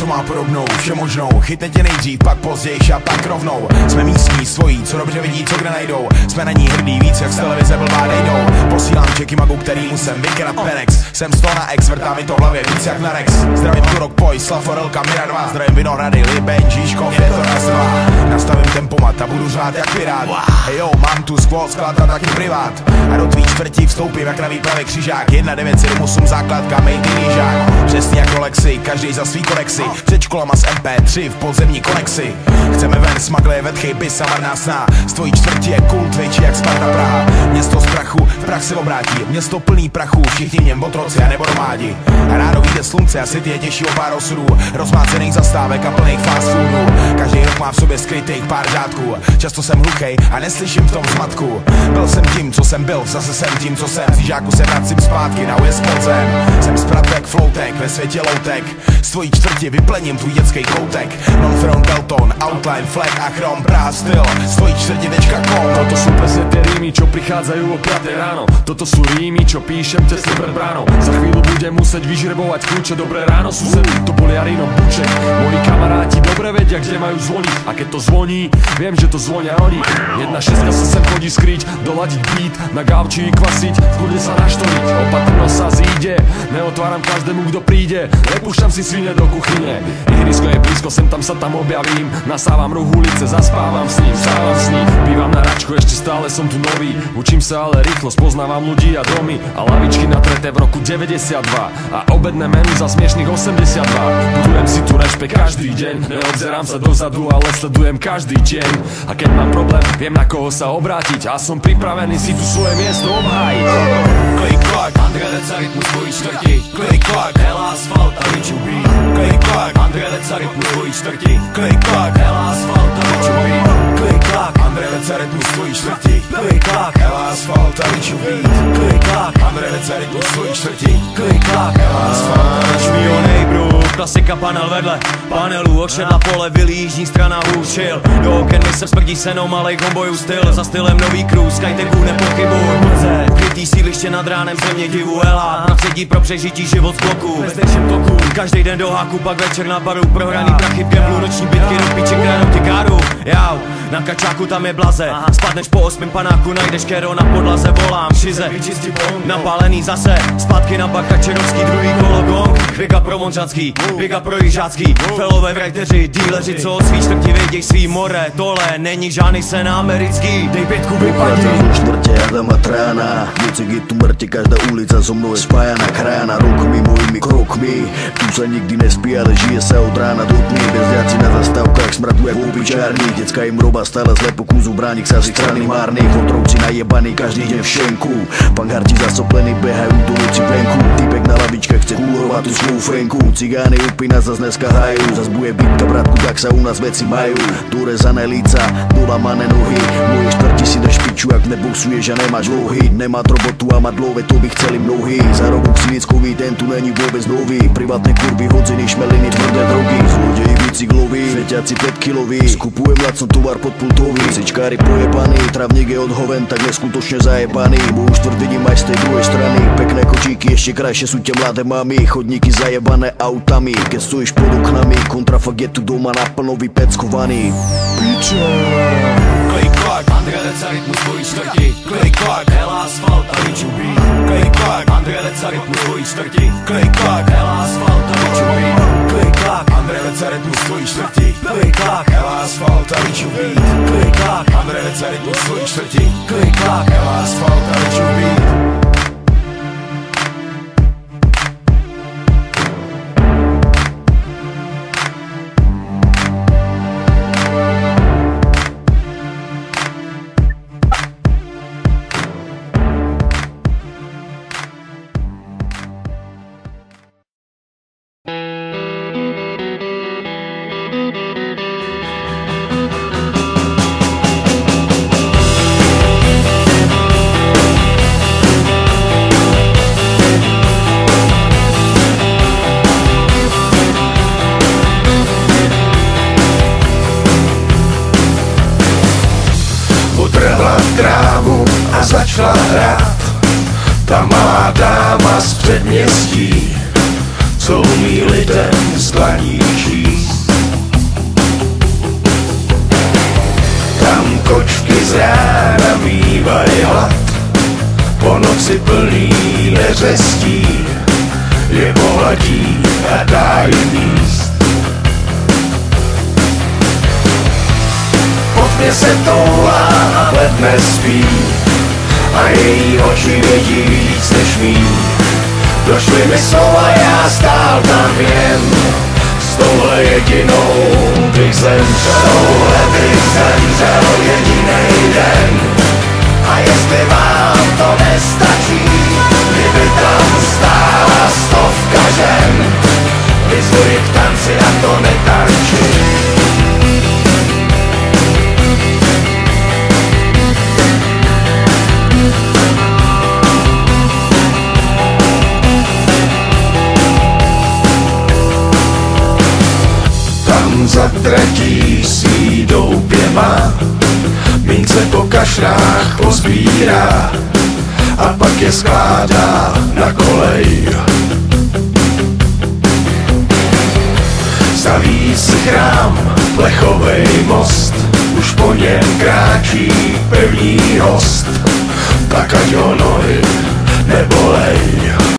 co má podobnou, všemožnou. Chytne tě nejdřív, pak později a pak rovnou. Jsme místní, svojí, co dobře vidí, co kde najdou. Jsme na ní hrdí, víc jak z televize blbá nejdou. Posílám čeky magu, který musím vykrát Penex. Jsem 100 na ex, vrtá mi to v hlavě víc jak na Rex. Zdravím Turok, Poj, Slaforelka, Mira 2. Zdravím Vinohrady, Libeň, Žižkov, je to raz dva. Nastavím tempomat a budu řád jak pirát. Hey yo, mám tu squad, sklad a taky privát. A do tvý čtvrtí vstoupím jak na výpravě křižák. 1978 základka, made in Jižák. Přesně jako Lexi, každý za svý korexy. Před školama z MP3 v podzemní konexi. Chceme ven, smagle, vetchy, pis a marná sná. Z tvojí čtvrtí je kult větší jak Sparta Praha. Město z prachu v prach se obrátí. Město plný prachu, všichni v něm otroci a nebo domádi. Rádo vyjde slunce a city je těžší o pár osudů. Rozmácených zastávek a plných fast foodů. Každý rok má v sobě skrytých pár řádků. Často jsem hluchej a neslyším v tom zmatku. Byl jsem tím, co jsem byl, zase jsem tím, co jsem. Z Jižáku se vracím zpátky na ujezd podzem. Jsem spratek, floutek, ve světě loutek. Z tvojí čtvrti vyplením tvůj dětský koutek. Non-front, Delton, outline, flag a chrom, Praha styl. Z tvojí čtvrti.com. Toto sú presne tie rímy, čo prichádzajú o 5 ráno. Toto sú rímy, čo píšem tesne pred bránou. Za chvíľu budem musieť vyžrebovať kľúče. Dobré ráno, sused, to bol Jarino Buček. Moji kamaráti dobre vedia, kde majú zvoniť. A keď to zvoní, viem, že to zvonia oni. 1.6 sa sem chodí skryť, doladiť beat, na gauči kvasiť, v kľude sa naštoriť. Opatrnosť sa zíde, neotváram každému, kto príde. Nepúšťam si svine do kuchyne. Ihrisko je blízko, sem tam sa tam objavím. Nasávam roh ulice, zaspávam s ním, vstávam s ním. Bývam na Račku, ešte stále som tu nový. Učím sa ale rýchlo, spoznávam ľudí a domy. A lavičky natreté v roku 92. A obedné menu za smiešných 82. Budujem si tu rešpekt každý deň. Neobzerám sa dozadu, ale sledujem každý deň. A keď mám problém, viem na koho sa obrátiť. A som pripravený si tu svoje miesto obhájiť. Klik, klak, André Deca, rytmus tvojí čtvrti. klik, klak, Hela asfalt a Richu beat. klik, klak, André Deca, rytmus tvojí čtvrti. klik, klak, Hela asfalt a Richu beat. klik, klak. André Deca, rytmus tvojí čtvrti. Klik, klak, Hela asfalt a Richu beat. klik, klak, André Deca, rytmus tvojí čtvrti. klik, klak. Hela asfalt a Richu beat. Mýho nejbru, klasika panel vedle panelu, okšedla pole, vily, jižní strana hůčil. Do oken mi se smrdí senou, malej gombojů styl. Za stylem nový cruise, Skyteku nepochybuj. Mlze, ukrytý sídliště nad ránem, země divu Ela. Prostředí pro přežití, život z bloku, bez dešem toku. Každý den do háku, pak večer na baru. Prohraný prachy v gamblu, noční bitky, do piči, kránou ti káru. Jau, na kačáku tam je blaze. Spadneš po 8 panáku, najdeš kero na podlaze, volám šize. Napálený zase, zpátky na Bakačerovský, druhý kolo gong. Big up pro Monřanský, big up pro Jižácký. Felové writeři, díleři, co od svý čtvrti věděj svý more. Tohle není žádný sen americký, dej 5 vypadí. Štvrte Adama Trána, Muciky tu mrte, každá ulica so mnou je spájana krána. Rokmi, mojimi krokmi, tu sa nikdy nespí, ale žije sa od rána do tmy. Bezďaci na zastávkach smraduje v obyčárnych. Decka im roba stále zle po kúzu bránik sa si strany márnych. Otrovci najebaní každý deň v šenku. Pangarti zasoplení behajú do noci venku. Typek na lavičke chce kúrovať tú svou frenku. Cigány upína zas dneska hajú. Zas bude bitka bratku, tak sa u nás veci majú. Dorezané líca, dolamané nohy. Moje štvrti si drž piču, ak neboxuješ a nemáš lohy. Nemá robotu a má dlove, to by chceli mnohí. Zarobok sinickový, ten tu není vôbec nový. Privátne kurvy, hodziny, šmeliny, tvrdé drogy. Zlodeji, bicykloví, feťaci 5 kiloví. Skupujem lacno tovar pod pultový. Sečkári pojebaný, travník je odhoven, tak neskutočne zajebaný. Moju štvrt vidím aj z tej druhej strany. Pekné kočíky, ešte krajšie sú tie mladé mami. Chodníky zajebané autami, keď stojíš pod oknami. Kontrafakt je tu doma naplno vypeckovaný. Piče. Klik, klak, André Deca, rytmus tvojí čtvrti. klik, klak, Hela asfalt a Richu beat. klik, klak, André Deca, rytmus tvojí čtvrti. klik, klak, Hela asfalt a Richu beat. klik, klak. André Deca, rytmus tvojí čtvrti. Klik, klak, Hela asfalt a Richu beat. klik, klak, André Deca, rytmus tvojí čtvrti. klik, klak. Hela asfalt a Richu beat. Trávu a začala hrát ta malá dáma z předměstí, co umí lidem skladí číst. Tam kočky z rána mývají hlad, po noci plný neřestí, je pohladí a dá jim jíst. Po tmě se toulá a hled nespí, a její oči vědí víc než mý. Došly mi slova, já stál tam jen, s touhle jedinou bych zemřel. Touhle bych zemřel jedinej den. A jestli vám to nestačí, kdyby tam stála 100 žen, vyzvuji k tanci a to netančí. Tam za tratí svý doupěma mince po kašrách pozbírá a pak je skládá na kolej. Staví si chrám, plechovej most, už po něm kráčí pevný host, tak ať ho nohy nebolej.